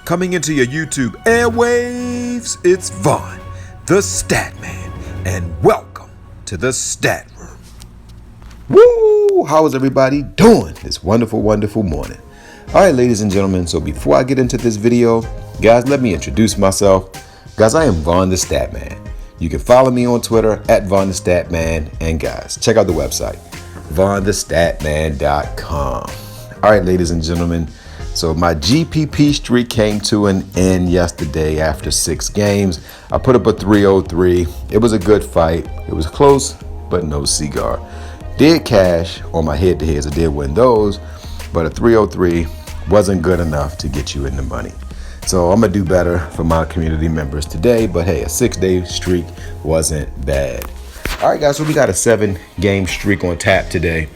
Coming into your YouTube airwaves, it's Vaughn, the Stat Man, and welcome to the Stat Room. Woo! How is everybody doing this wonderful, wonderful morning? All right, ladies and gentlemen, so before I get into this video, guys, let me introduce myself. Guys, I am Vaughn the Stat Man. You can follow me on Twitter at Vaughn the Stat Man, and guys, check out the website, vaughnthestatman.com. All right, ladies and gentlemen, so my GPP streak came to an end yesterday after 6 games. I put up a 303. It was a good fight. It was close, but no cigar. Did cash on my head-to-heads. I did win those, but a 303 wasn't good enough to get you in the money. So I'm going to do better for my community members today, but hey, a 6-day streak wasn't bad. All right, guys, so we got a 7-game streak on tap today.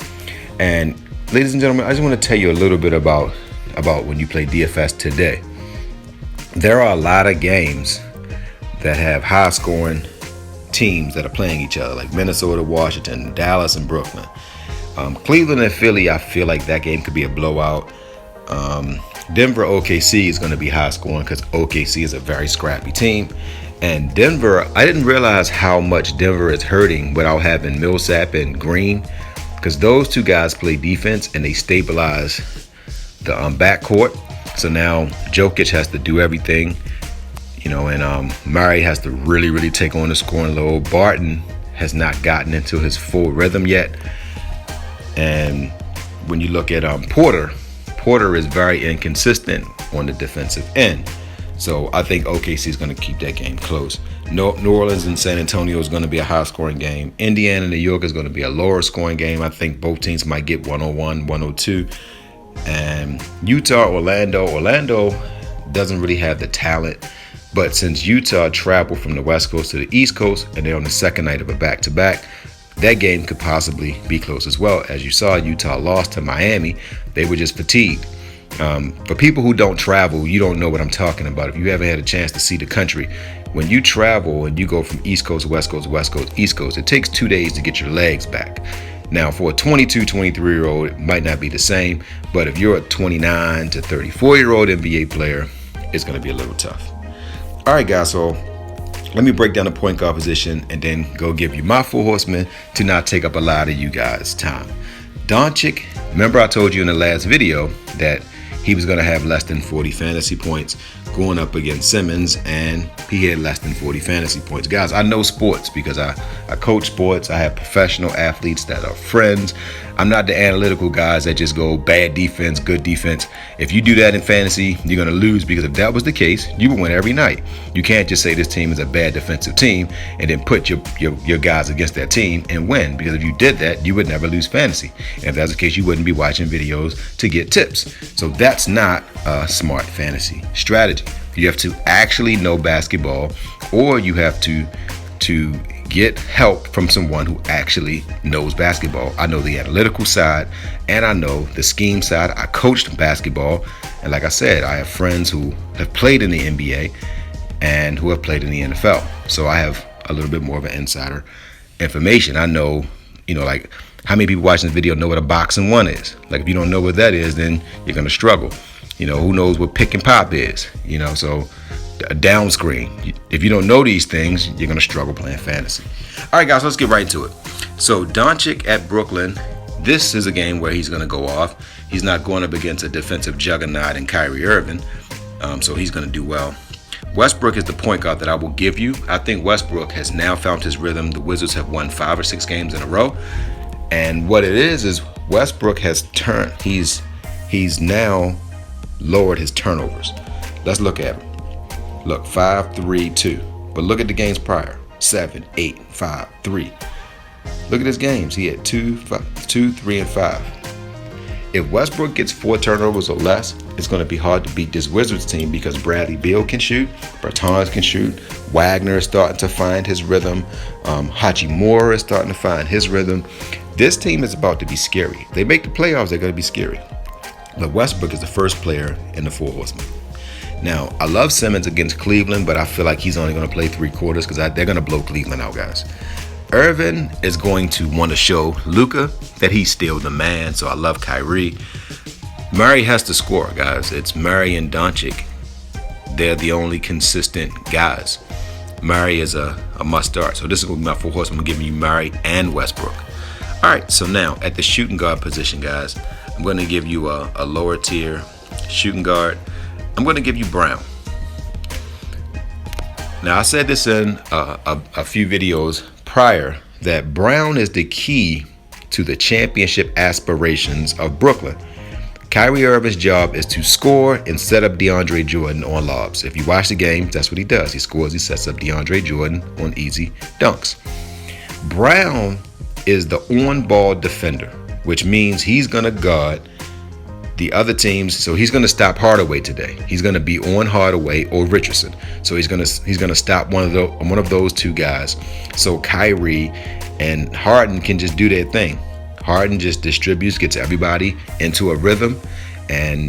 And ladies and gentlemen, I just want to tell you a little bit about when you play DFS today. There are a lot of games that have high scoring teams that are playing each other, like Minnesota, Washington, Dallas, and Brooklyn. Cleveland and Philly, I feel like that game could be a blowout. Denver, OKC is going to be high scoring because OKC is a very scrappy team. And Denver, I didn't realize how much Denver is hurting without having Millsap and Green, because those two guys play defense and they stabilize the backcourt. So now Jokic has to do everything, and Murray has to really take on the scoring load. Barton has not gotten into his full rhythm yet. And when you look at Porter is very inconsistent on the defensive end. So I think OKC is going to keep that game close. New Orleans and San Antonio is going to be a high-scoring game. Indiana and New York is going to be a lower-scoring game. I think both teams might get 101, 102. And Utah, Orlando doesn't really have the talent. But since Utah traveled from the West Coast to the East Coast and they're on the second night of a back-to-back, that game could possibly be close as well. As you saw, Utah lost to Miami. They were just fatigued. For people who don't travel, you don't know what I'm talking about. If you haven't had a chance to see the country, when you travel and you go from East Coast, West Coast, West Coast, East Coast, it takes 2 days to get your legs back. Now, for a 22, 23-year-old, it might not be the same, but if you're a 29 to 34-year-old NBA player, it's going to be a little tough. All right, guys, so let me break down the point guard position and then go give you my 4 horsemen to not take up a lot of you guys' time. Doncic, remember I told you in the last video that he was going to have less than 40 fantasy points going up against Simmons, and he had less than 40 fantasy points. Guys, I know sports because I coach sports. I have professional athletes that are friends. I'm not the analytical guys that just go bad defense, good defense. If you do that in fantasy, you're going to lose, because if that was the case, you would win every night. You can't just say this team is a bad defensive team and then put your guys against that team and win, because if you did that, you would never lose fantasy. And if that's the case, you wouldn't be watching videos to get tips. So that's not a smart fantasy strategy. You have to actually know basketball, or you have to get help from someone who actually knows basketball. I know the analytical side and I know the scheme side. I coached basketball, and like I said, I have friends who have played in the NBA and who have played in the NFL. So I have a little bit more of an insider information. I know, like how many people watching this video know what a boxing one is. Like if you don't know what that is, then you're going to struggle. Who knows what pick and pop is, so a down screen. If you don't know these things, you're going to struggle playing fantasy. All right, guys, let's get right into it. So Doncic at Brooklyn, this is a game where he's going to go off. He's not going up against a defensive juggernaut in Kyrie Irving, so he's going to do well. Westbrook is the point guard that I will give you. I think Westbrook has now found his rhythm. The Wizards have won 5 or 6 games in a row. And what it is Westbrook has turned. He's now lowered his turnovers. Let's look at him. Look, 5, 3, 2. But look at the games prior. 7, 8, 5, 3. Look at his games. He had 2, 3, and 5. If Westbrook gets 4 turnovers or less, it's going to be hard to beat this Wizards team, because Bradley Beal can shoot, Bertans can shoot, Wagner is starting to find his rhythm, Hachimura is starting to find his rhythm. This team is about to be scary. If they make the playoffs, they're going to be scary. But Westbrook is the first player in the 4 horsemen. Now, I love Simmons against Cleveland, but I feel like he's only going to play 3 quarters because they're going to blow Cleveland out, guys. Irvin is going to want to show Luka that he's still the man, so I love Kyrie. Murray has to score, guys. It's Murray and Doncic they're the only consistent guys. Murray is a must start. So this is going to be my 4 horsemen. I'm giving you Murray and Westbrook. All right, so now at the shooting guard position, guys, I'm going to give you a lower tier shooting guard. I'm going to give you Brown. Now, I said this in a few videos prior that Brown is the key to the championship aspirations of Brooklyn. Kyrie Irving's job is to score and set up DeAndre Jordan on lobs. If you watch the game, that's what he does. He scores, he sets up DeAndre Jordan on easy dunks. Brown is the on-ball defender, which means he's going to guard the other teams. So he's going to stop Hardaway today. He's going to be on Hardaway or Richardson. So he's going to stop one of those two guys. So Kyrie and Harden can just do their thing. Harden just distributes, gets everybody into a rhythm,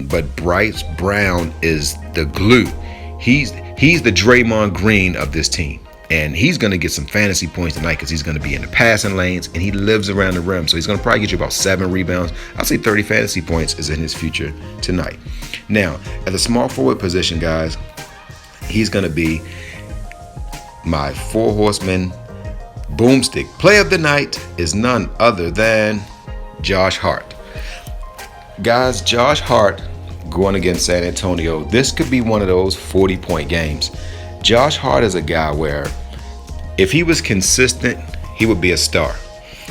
but Bryce Brown is the glue. He's the Draymond Green of this team. And he's going to get some fantasy points tonight because he's going to be in the passing lanes and he lives around the rim. So he's going to probably get you about 7 rebounds. I'll say 30 fantasy points is in his future tonight. Now, at the small forward position, guys, he's going to be my 4 horsemen boomstick. Play of the night is none other than Josh Hart. Guys, Josh Hart going against San Antonio. This could be one of those 40-point games. Josh Hart is a guy where if he was consistent, he would be a star.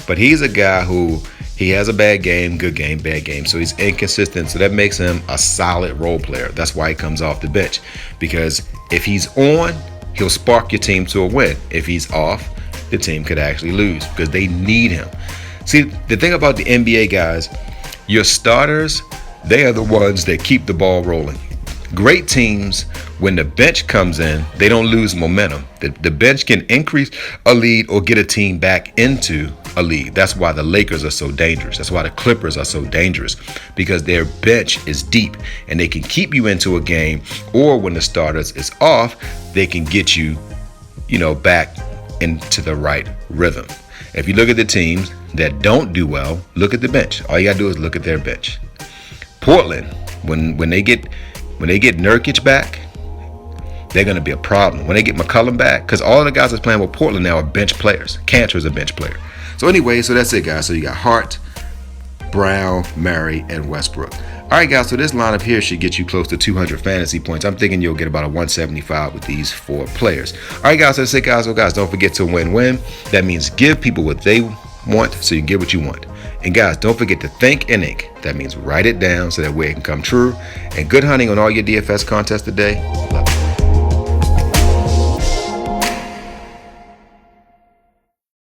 But he's a guy who he has a bad game, good game, bad game. So he's inconsistent. So that makes him a solid role player. That's why he comes off the bench. Because if he's on, he'll spark your team to a win. If he's off, the team could actually lose because they need him. See, the thing about the NBA, guys, your starters, they are the ones that keep the ball rolling. Great teams, when the bench comes in, they don't lose momentum. The bench can increase a lead or get a team back into a lead. That's why the Lakers are so dangerous. That's why the Clippers are so dangerous, because their bench is deep and they can keep you into a game, or when the starters is off, they can get you, back into the right rhythm. If you look at the teams that don't do well, look at the bench. All you gotta do is look at their bench. Portland, when they get Nurkic back, they're going to be a problem. When they get McCollum back, because all the guys that's playing with Portland now are bench players. Cantor's a bench player. So anyway, so that's it, guys. So you got Hart, Brown, Murray, and Westbrook. All right, guys, so this lineup here should get you close to 200 fantasy points. I'm thinking you'll get about a 175 with these 4 players. All right, guys, so that's it, guys. So, guys, don't forget to win-win. That means give people what they want so you can get what you want. And guys, don't forget to think and ink. That means write it down so that way it can come true. And good hunting on all your DFS contests today. Love you.